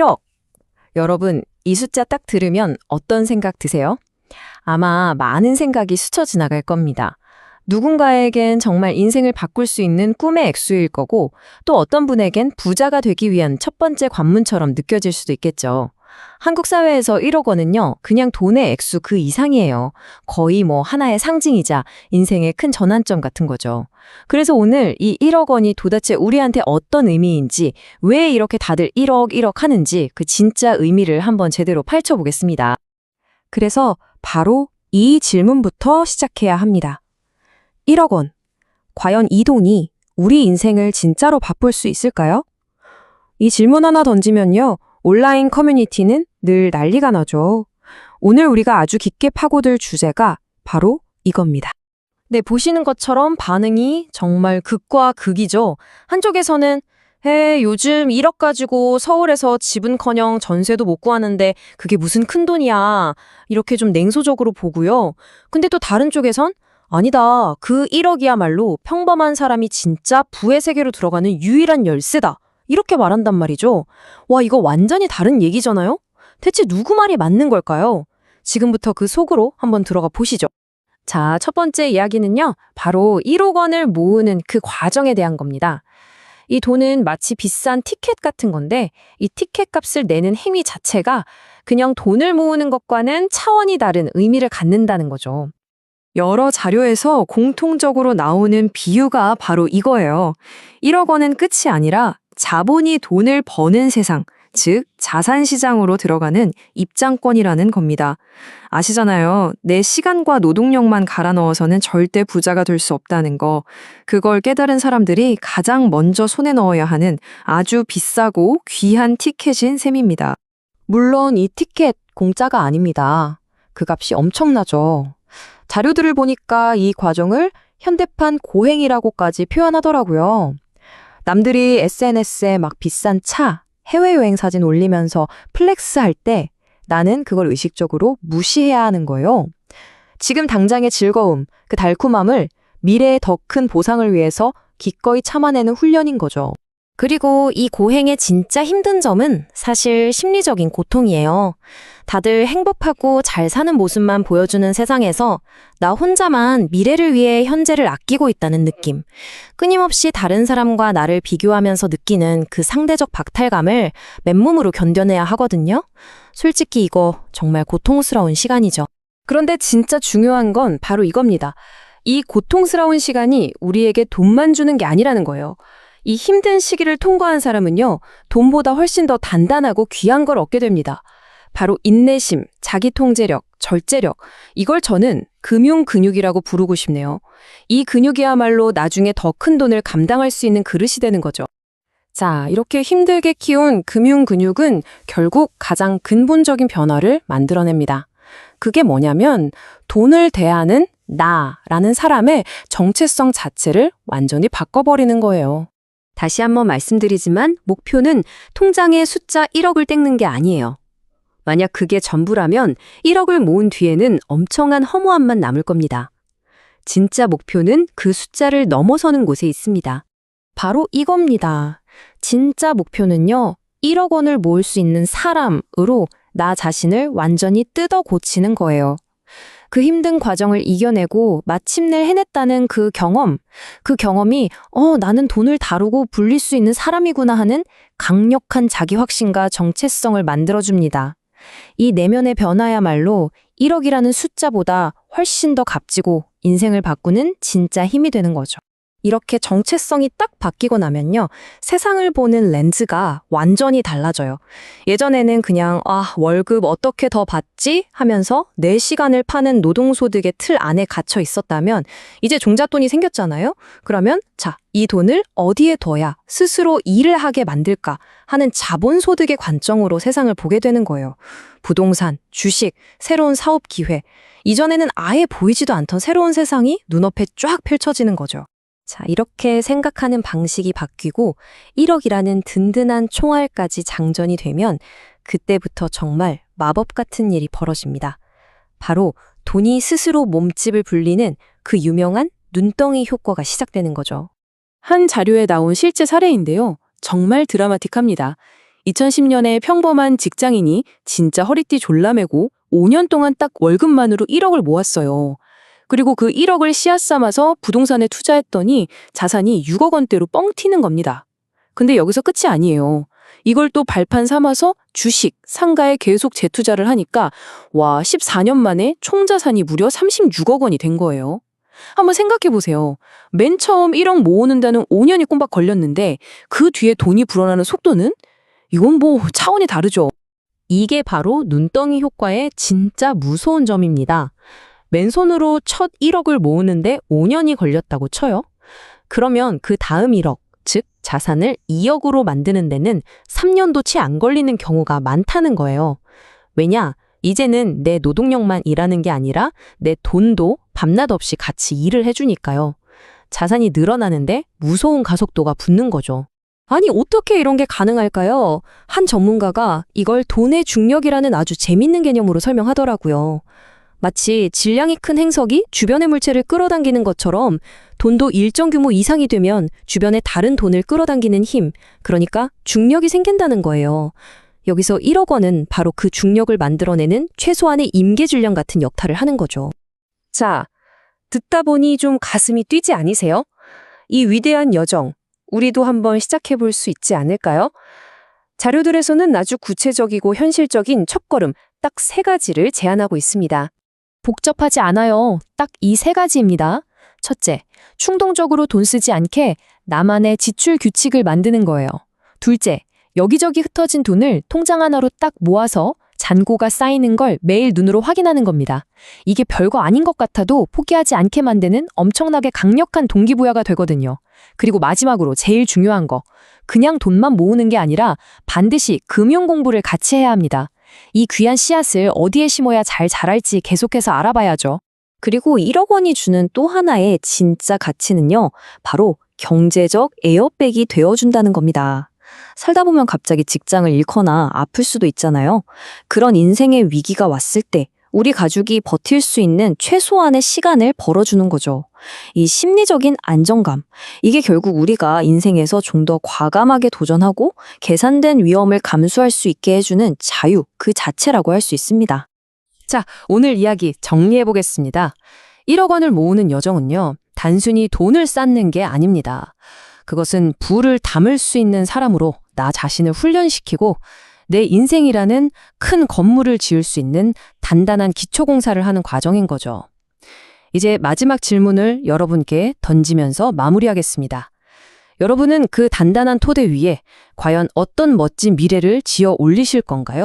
1억. 여러분, 이 숫자 딱 들으면 어떤 생각 드세요? 아마 많은 생각이 스쳐 지나갈 겁니다. 누군가에겐 정말 인생을 바꿀 수 있는 꿈의 액수일 거고, 또 어떤 분에겐 부자가 되기 위한 첫 번째 관문처럼 느껴질 수도 있겠죠. 한국 사회에서 1억 원은요, 그냥 돈의 액수 그 이상이에요. 거의 하나의 상징이자 인생의 큰 전환점 같은 거죠. 그래서 오늘 이 1억 원이 도대체 우리한테 어떤 의미인지, 왜 이렇게 다들 1억 하는지 그 진짜 의미를 한번 제대로 파헤쳐보겠습니다. 그래서 바로 이 질문부터 시작해야 합니다. 1억 원. 과연 이 돈이 우리 인생을 진짜로 바꿀 수 있을까요? 이 질문 하나 던지면요, 온라인 커뮤니티는 늘 난리가 나죠. 오늘 우리가 아주 깊게 파고들 주제가 바로 이겁니다. 네, 보시는 것처럼 반응이 정말 극과 극이죠. 한쪽에서는 요즘 1억 가지고 서울에서 집은커녕 전세도 못 구하는데 그게 무슨 큰 돈이야. 이렇게 좀 냉소적으로 보고요. 근데 또 다른 쪽에선 아니다. 그 1억이야말로 평범한 사람이 진짜 부의 세계로 들어가는 유일한 열쇠다. 이렇게 말한단 말이죠. 와, 이거 완전히 다른 얘기잖아요? 대체 누구 말이 맞는 걸까요? 지금부터 그 속으로 한번 들어가 보시죠. 자, 첫 번째 이야기는요, 바로 1억 원을 모으는 그 과정에 대한 겁니다. 이 돈은 마치 비싼 티켓 같은 건데, 이 티켓 값을 내는 행위 자체가 그냥 돈을 모으는 것과는 차원이 다른 의미를 갖는다는 거죠. 여러 자료에서 공통적으로 나오는 비유가 바로 이거예요. 1억 원은 끝이 아니라 자본이 돈을 버는 세상, 즉 자산시장으로 들어가는 입장권이라는 겁니다. 아시잖아요. 내 시간과 노동력만 갈아 넣어서는 절대 부자가 될 수 없다는 거. 그걸 깨달은 사람들이 가장 먼저 손에 넣어야 하는 아주 비싸고 귀한 티켓인 셈입니다. 물론 이 티켓 공짜가 아닙니다. 그 값이 엄청나죠. 자료들을 보니까 이 과정을 현대판 고행이라고까지 표현하더라고요. 남들이 SNS에 막 비싼 차, 해외여행 사진 올리면서 플렉스할 때 나는 그걸 의식적으로 무시해야 하는 거예요. 지금 당장의 즐거움, 그 달콤함을 미래의 더 큰 보상을 위해서 기꺼이 참아내는 훈련인 거죠. 그리고 이 고행의 진짜 힘든 점은 사실 심리적인 고통이에요. 다들 행복하고 잘 사는 모습만 보여주는 세상에서 나 혼자만 미래를 위해 현재를 아끼고 있다는 느낌. 끊임없이 다른 사람과 나를 비교하면서 느끼는 그 상대적 박탈감을 맨몸으로 견뎌내야 하거든요. 솔직히 이거 정말 고통스러운 시간이죠. 그런데 진짜 중요한 건 바로 이겁니다. 이 고통스러운 시간이 우리에게 돈만 주는 게 아니라는 거예요. 이 힘든 시기를 통과한 사람은요, 돈보다 훨씬 더 단단하고 귀한 걸 얻게 됩니다. 바로 인내심, 자기통제력, 절제력, 이걸 저는 금융근육이라고 부르고 싶네요. 이 근육이야말로 나중에 더 큰 돈을 감당할 수 있는 그릇이 되는 거죠. 자, 이렇게 힘들게 키운 금융근육은 결국 가장 근본적인 변화를 만들어냅니다. 그게 뭐냐면 돈을 대하는 나라는 사람의 정체성 자체를 완전히 바꿔버리는 거예요. 다시 한번 말씀드리지만 목표는 통장에 숫자 1억을 떼는 게 아니에요. 만약 그게 전부라면 1억을 모은 뒤에는 엄청난 허무함만 남을 겁니다. 진짜 목표는 그 숫자를 넘어서는 곳에 있습니다. 바로 이겁니다. 진짜 목표는요, 1억 원을 모을 수 있는 사람으로 나 자신을 완전히 뜯어 고치는 거예요. 그 힘든 과정을 이겨내고 마침내 해냈다는 그 경험이 나는 돈을 다루고 불릴 수 있는 사람이구나 하는 강력한 자기 확신과 정체성을 만들어줍니다. 이 내면의 변화야말로 1억이라는 숫자보다 훨씬 더 값지고 인생을 바꾸는 진짜 힘이 되는 거죠. 이렇게 정체성이 딱 바뀌고 나면요, 세상을 보는 렌즈가 완전히 달라져요. 예전에는 그냥 월급 어떻게 더 받지? 하면서 내 시간을 파는 노동소득의 틀 안에 갇혀 있었다면 이제 종잣돈이 생겼잖아요. 그러면 이 돈을 어디에 둬야 스스로 일을 하게 만들까 하는 자본소득의 관점으로 세상을 보게 되는 거예요. 부동산, 주식, 새로운 사업 기회. 이전에는 아예 보이지도 않던 새로운 세상이 눈앞에 쫙 펼쳐지는 거죠. 자, 이렇게 생각하는 방식이 바뀌고 1억이라는 든든한 총알까지 장전이 되면 그때부터 정말 마법 같은 일이 벌어집니다. 바로 돈이 스스로 몸집을 불리는 그 유명한 눈덩이 효과가 시작되는 거죠. 한 자료에 나온 실제 사례인데요. 정말 드라마틱합니다. 2010년에 평범한 직장인이 진짜 허리띠 졸라매고 5년 동안 딱 월급만으로 1억을 모았어요. 그리고 그 1억을 씨앗 삼아서 부동산에 투자했더니 자산이 6억 원대로 뻥 튀는 겁니다. 근데 여기서 끝이 아니에요. 이걸 또 발판 삼아서 주식, 상가에 계속 재투자를 하니까 14년 만에 총 자산이 무려 36억 원이 된 거예요. 한번 생각해 보세요. 맨 처음 1억 모으는 데는 5년이 꼬박 걸렸는데 그 뒤에 돈이 불어나는 속도는? 이건 차원이 다르죠. 이게 바로 눈덩이 효과의 진짜 무서운 점입니다. 맨손으로 첫 1억을 모으는데 5년이 걸렸다고 쳐요. 그러면 그 다음 1억, 즉 자산을 2억으로 만드는 데는 3년도 채 안 걸리는 경우가 많다는 거예요. 왜냐? 이제는 내 노동력만 일하는 게 아니라 내 돈도 밤낮 없이 같이 일을 해주니까요. 자산이 늘어나는데 무서운 가속도가 붙는 거죠. 아니, 어떻게 이런 게 가능할까요? 한 전문가가 이걸 돈의 중력이라는 아주 재밌는 개념으로 설명하더라고요. 마치 질량이 큰 행석이 주변의 물체를 끌어당기는 것처럼 돈도 일정 규모 이상이 되면 주변에 다른 돈을 끌어당기는 힘, 그러니까 중력이 생긴다는 거예요. 여기서 1억 원은 바로 그 중력을 만들어내는 최소한의 임계줄량 같은 역할을 하는 거죠. 자, 듣다 보니 좀 가슴이 뛰지 않으세요? 이 위대한 여정, 우리도 한번 시작해 볼 수 있지 않을까요? 자료들에서는 아주 구체적이고 현실적인 첫걸음 딱 3가지를 제안하고 있습니다. 복잡하지 않아요. 딱 이 3가지입니다. 첫째, 충동적으로 돈 쓰지 않게 나만의 지출 규칙을 만드는 거예요. 둘째, 여기저기 흩어진 돈을 통장 하나로 딱 모아서 잔고가 쌓이는 걸 매일 눈으로 확인하는 겁니다. 이게 별거 아닌 것 같아도 포기하지 않게 만드는 엄청나게 강력한 동기부여가 되거든요. 그리고 마지막으로 제일 중요한 거, 그냥 돈만 모으는 게 아니라 반드시 금융 공부를 같이 해야 합니다. 이 귀한 씨앗을 어디에 심어야 잘 자랄지 계속해서 알아봐야죠. 그리고 1억 원이 주는 또 하나의 진짜 가치는요, 바로 경제적 에어백이 되어준다는 겁니다. 살다 보면 갑자기 직장을 잃거나 아플 수도 있잖아요. 그런 인생의 위기가 왔을 때 우리 가족이 버틸 수 있는 최소한의 시간을 벌어주는 거죠. 이 심리적인 안정감, 이게 결국 우리가 인생에서 좀 더 과감하게 도전하고 계산된 위험을 감수할 수 있게 해주는 자유 그 자체라고 할 수 있습니다. 자, 오늘 이야기 정리해 보겠습니다. 1억 원을 모으는 여정은요, 단순히 돈을 쌓는 게 아닙니다. 그것은 부를 담을 수 있는 사람으로 나 자신을 훈련시키고 내 인생이라는 큰 건물을 지을 수 있는 단단한 기초공사를 하는 과정인 거죠. 이제 마지막 질문을 여러분께 던지면서 마무리하겠습니다. 여러분은 그 단단한 토대 위에 과연 어떤 멋진 미래를 지어 올리실 건가요?